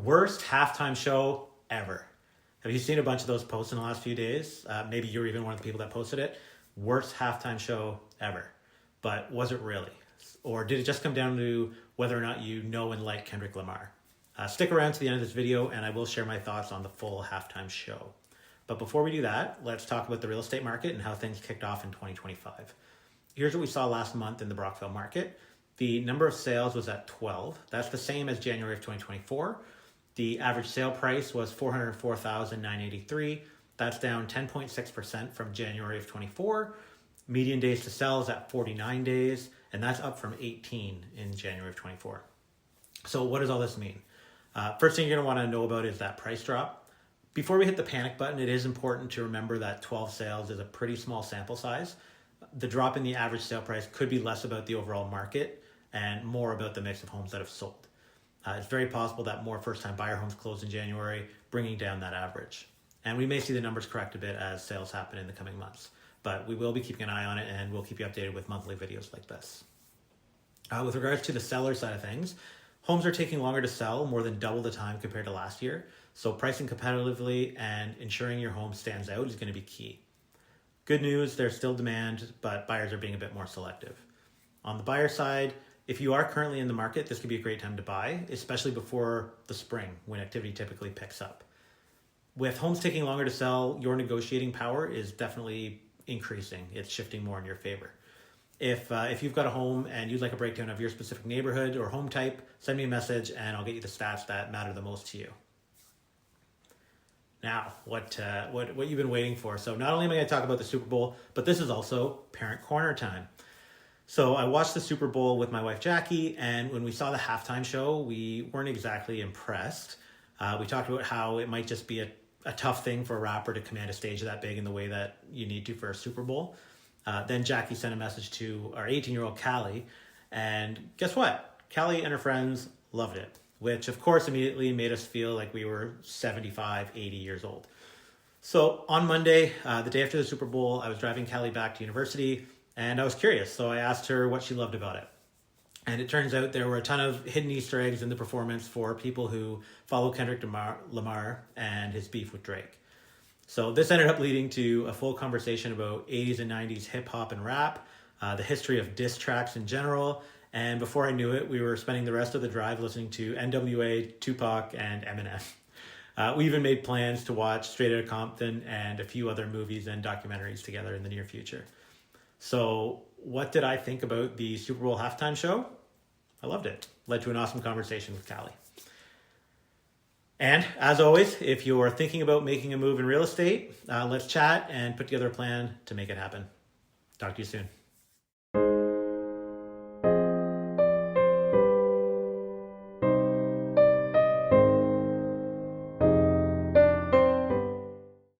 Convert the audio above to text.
Worst halftime show ever. Have you seen a bunch of those posts in the last few days? Maybe you're even one of the people that posted it. Worst halftime show ever. But was it really? Or did it just come down to whether or not you know and like Kendrick Lamar? Stick around to the end of this video and I will share my thoughts on the full halftime show. But before we do that, let's talk about the real estate market and how things kicked off in 2025. Here's what we saw last month in the Brockville market. The number of sales was at 12. That's the same as January of 2024. The average sale price was $404,983. That's down 10.6% from January of 24. Median days to sell is at 49 days, and that's up from 18 in January of 24. So what does all this mean? First thing you're gonna wanna know about is that price drop. Before we hit the panic button, it is important to remember that 12 sales is a pretty small sample size. The drop in the average sale price could be less about the overall market and more about the mix of homes that have sold. It's very possible that more first-time buyer homes closed in January, bringing down that average. And we may see the numbers correct a bit as sales happen in the coming months. But we will be keeping an eye on it and we'll keep you updated with monthly videos like this. With regards to the seller side of things, homes are taking longer to sell, more than double the time compared to last year. So pricing competitively and ensuring your home stands out is going to be key. Good news, there's still demand, but buyers are being a bit more selective. On the buyer side, if you are currently in the market, this could be a great time to buy, especially before the spring when activity typically picks up. With homes taking longer to sell, your negotiating power is definitely increasing. It's shifting more in your favor. If you've got a home and you'd like a breakdown of your specific neighborhood or home type, send me a message and I'll get you the stats that matter the most to you. Now, what you've been waiting for. So not only am I going to talk about the Super Bowl, but this is also Parent Corner time. So I watched the Super Bowl with my wife, Jackie, and when we saw the halftime show, we weren't exactly impressed. We talked about how it might just be a tough thing for a rapper to command a stage that big in the way that you need to for a Super Bowl. Then Jackie sent a message to our 18-year-old Callie, and guess what? Callie and her friends loved it, which of course immediately made us feel like we were 75, 80 years old. So on Monday, the day after the Super Bowl, I was driving Callie back to university, and I was curious, so I asked her what she loved about it. And it turns out there were a ton of hidden Easter eggs in the performance for people who follow Kendrick Lamar and his beef with Drake. So this ended up leading to a full conversation about 80s and 90s hip hop and rap, the history of diss tracks in general, and before I knew it, we were spending the rest of the drive listening to NWA, Tupac, and Eminem. We even made plans to watch Straight Outta Compton and a few other movies and documentaries together in the near future. So what did I think about the Super Bowl halftime show? I loved it. Led to an awesome conversation with Callie. And as always, if you're thinking about making a move in real estate, let's chat and put together a plan to make it happen. Talk to you soon.